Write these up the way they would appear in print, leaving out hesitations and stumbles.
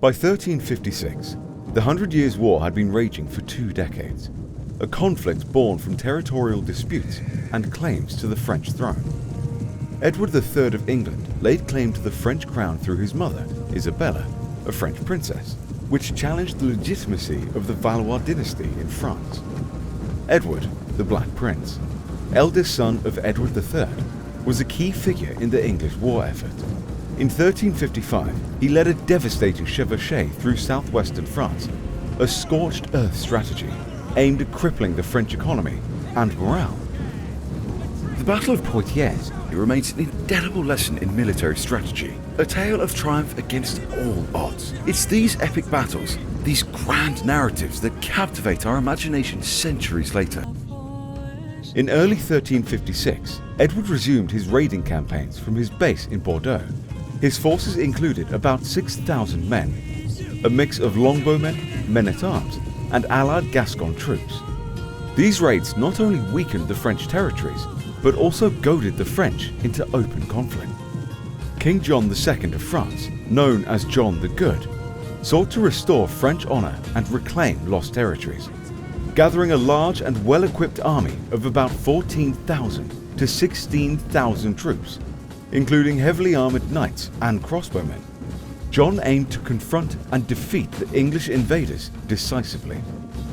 By 1356, the Hundred Years' War had been raging for 2 decades, a conflict born from territorial disputes and claims to the French throne. Edward III of England laid claim to the French crown through his mother, Isabella, a French princess, which challenged the legitimacy of the Valois dynasty in France. Edward, the Black Prince, eldest son of Edward III, was a key figure in the English war effort. In 1355, he led a devastating chevauchée through southwestern France, a scorched earth strategy aimed at crippling the French economy and morale. The Battle of Poitiers remains an indelible lesson in military strategy, a tale of triumph against all odds. It's these epic battles, these grand narratives that captivate our imagination centuries later. In early 1356, Edward resumed his raiding campaigns from his base in Bordeaux. His forces included about 6,000 men, a mix of longbowmen, men-at-arms, and allied Gascon troops. These raids not only weakened the French territories, but also goaded the French into open conflict. King John II of France, known as John the Good, sought to restore French honor and reclaim lost territories, gathering a large and well-equipped army of about 14,000 to 16,000 troops, including heavily armored knights and crossbowmen. John aimed to confront and defeat the English invaders decisively.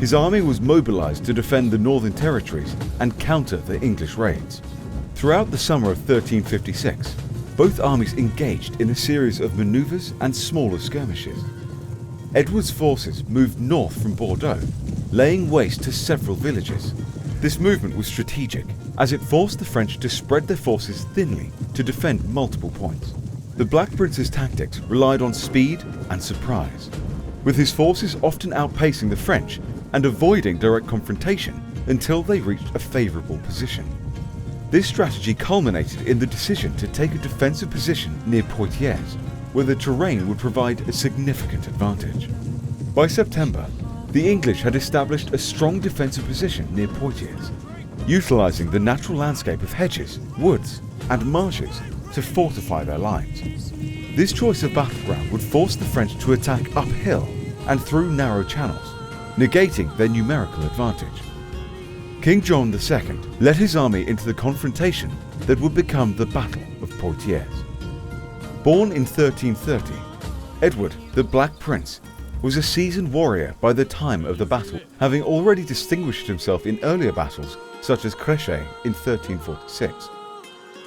His army was mobilized to defend the northern territories and counter the English raids. Throughout the summer of 1356, both armies engaged in a series of maneuvers and smaller skirmishes. Edward's forces moved north from Bordeaux, laying waste to several villages. This movement was strategic, as it forced the French to spread their forces thinly to defend multiple points. The Black Prince's tactics relied on speed and surprise, with his forces often outpacing the French and avoiding direct confrontation until they reached a favorable position. This strategy culminated in the decision to take a defensive position near Poitiers, where the terrain would provide a significant advantage. By September, the English had established a strong defensive position near Poitiers, utilizing the natural landscape of hedges, woods, and marshes to fortify their lines. This choice of battleground would force the French to attack uphill and through narrow channels, negating their numerical advantage. King John II led his army into the confrontation that would become the Battle of Poitiers. Born in 1330, Edward, the Black Prince, was a seasoned warrior by the time of the battle, having already distinguished himself in earlier battles such as Créchy in 1346.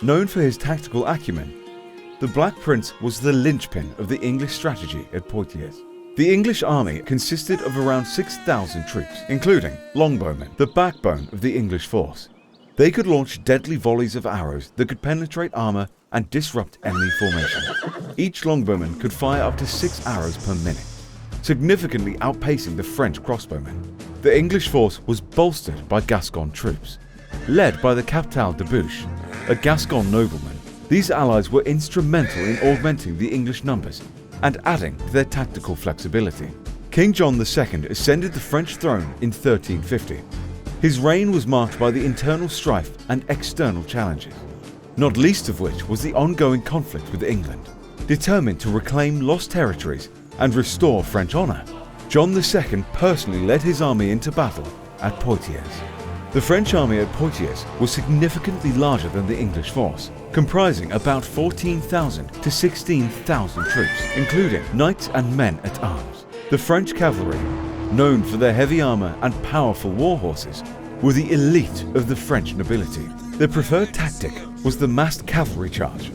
Known for his tactical acumen, the Black Prince was the linchpin of the English strategy at Poitiers. The English army consisted of around 6,000 troops, including longbowmen, the backbone of the English force. They could launch deadly volleys of arrows that could penetrate armor and disrupt enemy formation. Each longbowman could fire up to 6 arrows per minute, significantly outpacing the French crossbowmen. The English force was bolstered by Gascon troops, led by the Captal de Buch, a Gascon nobleman. These allies were instrumental in augmenting the English numbers and adding to their tactical flexibility. King John II ascended the French throne in 1350. His reign was marked by the internal strife and external challenges, not least of which was the ongoing conflict with England. Determined to reclaim lost territories and restore French honor, John II personally led his army into battle at Poitiers. The French army at Poitiers was significantly larger than the English force, comprising about 14,000 to 16,000 troops, including knights and men-at-arms. The French cavalry, known for their heavy armor and powerful war horses, were the elite of the French nobility. Their preferred tactic was the massed cavalry charge.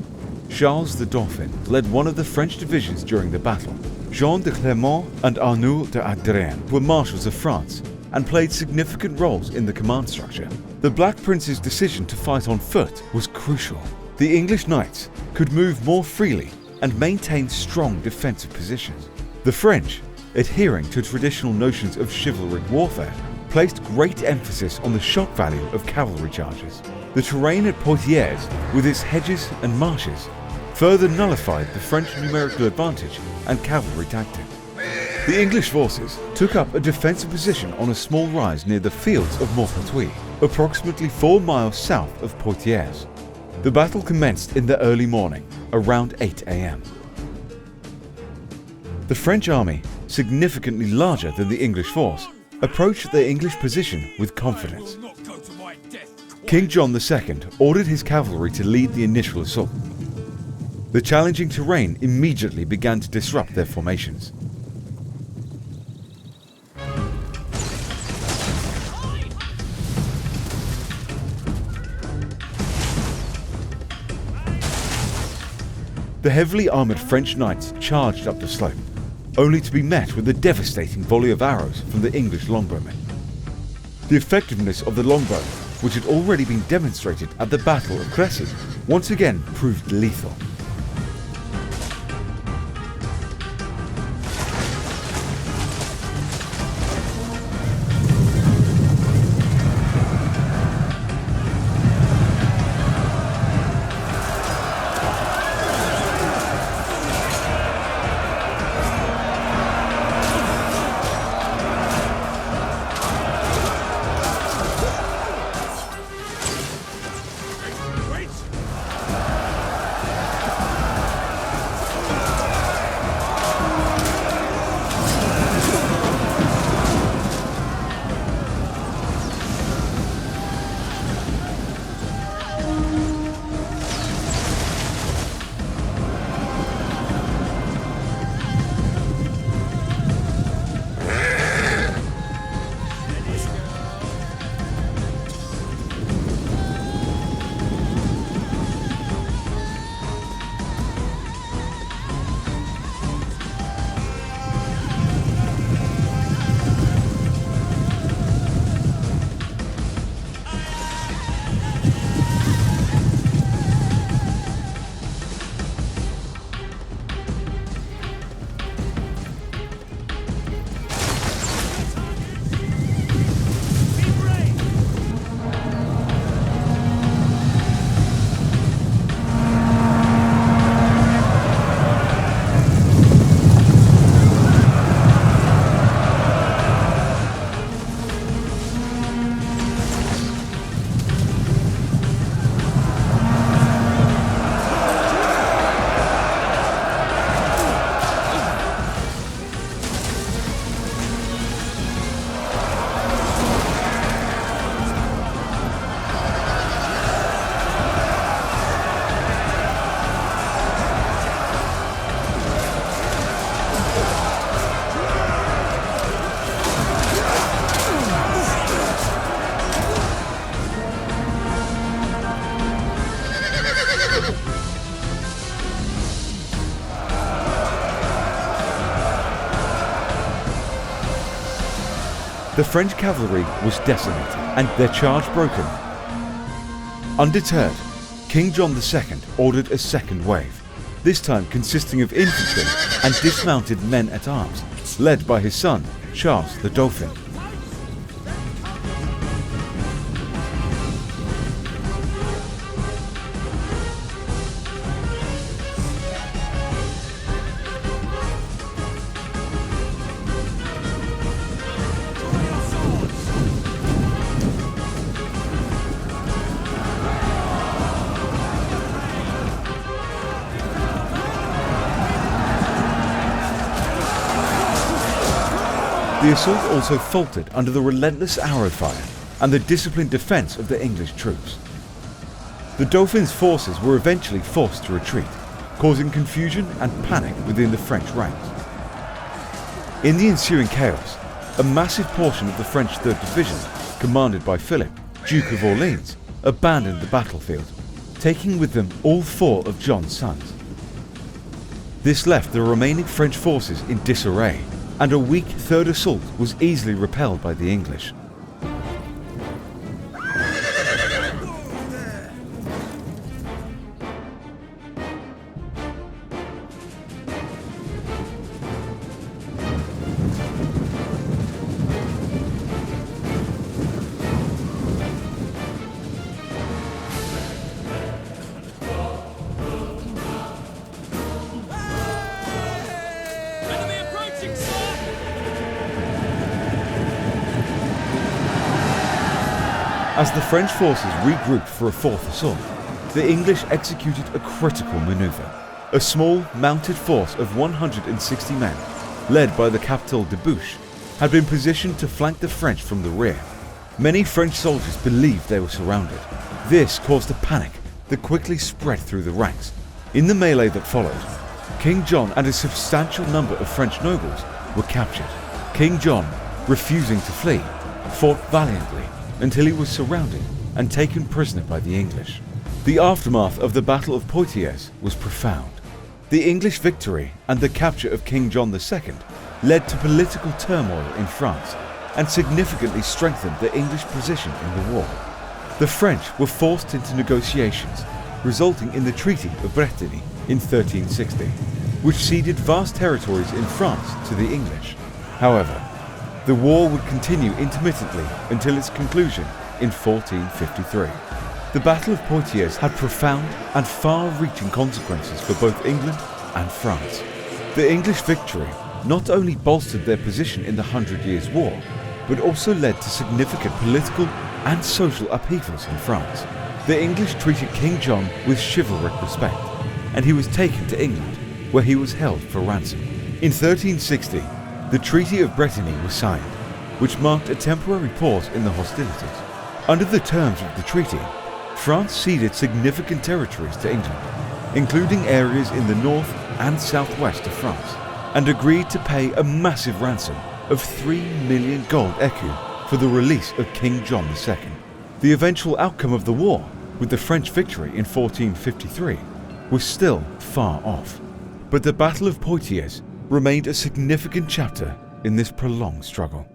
Charles the Dauphin led one of the French divisions during the battle. Jean de Clermont and Arnaud de Adrien were marshals of France and played significant roles in the command structure. The Black Prince's decision to fight on foot was crucial. The English knights could move more freely and maintain strong defensive positions. The French, adhering to traditional notions of chivalric warfare, placed great emphasis on the shock value of cavalry charges. The terrain at Poitiers, with its hedges and marshes, further nullified the French numerical advantage and cavalry tactics. The English forces took up a defensive position on a small rise near the fields of Maupertuis, approximately 4 miles south of Poitiers. The battle commenced in the early morning, around 8 a.m. The French army, significantly larger than the English force, approached their English position with confidence. King John II ordered his cavalry to lead the initial assault. The challenging terrain immediately began to disrupt their formations. The heavily armoured French knights charged up the slope, only to be met with a devastating volley of arrows from the English longbowmen. The effectiveness of the longbow, which had already been demonstrated at the Battle of Poitiers, once again proved lethal. The French cavalry was decimated and their charge broken. Undeterred, King John II ordered a second wave, this time consisting of infantry and dismounted men-at-arms, led by his son, Charles the Dauphin. The assault also faltered under the relentless arrow fire and the disciplined defence of the English troops. The Dauphin's forces were eventually forced to retreat, causing confusion and panic within the French ranks. In the ensuing chaos, a massive portion of the French 3rd Division, commanded by Philip, Duke of Orleans, abandoned the battlefield, taking with them all 4 of John's sons. This left the remaining French forces in disarray, and a weak third assault was easily repelled by the English. As the French forces regrouped for a 4th assault, the English executed a critical maneuver. A small, mounted force of 160 men led by the Captal de Buch, had been positioned to flank the French from the rear. Many French soldiers believed they were surrounded. This caused a panic that quickly spread through the ranks. In the melee that followed, King John and a substantial number of French nobles were captured. King John, refusing to flee, fought valiantly until he was surrounded and taken prisoner by the English. The aftermath of the Battle of Poitiers was profound. The English victory and the capture of King John II led to political turmoil in France and significantly strengthened the English position in the war. The French were forced into negotiations, resulting in the Treaty of Bretigny in 1360, which ceded vast territories in France to the English. However, the war would continue intermittently until its conclusion in 1453. The Battle of Poitiers had profound and far-reaching consequences for both England and France. The English victory not only bolstered their position in the 100 Years' War, but also led to significant political and social upheavals in France. The English treated King John with chivalric respect, and he was taken to England, where he was held for ransom. In 1360, the Treaty of Bretigny was signed, which marked a temporary pause in the hostilities. Under the terms of the treaty, France ceded significant territories to England, including areas in the north and southwest of France, and agreed to pay a massive ransom of 3 million gold écus for the release of King John II. The eventual outcome of the war, with the French victory in 1453, was still far off. But the Battle of Poitiers remained a significant chapter in this prolonged struggle.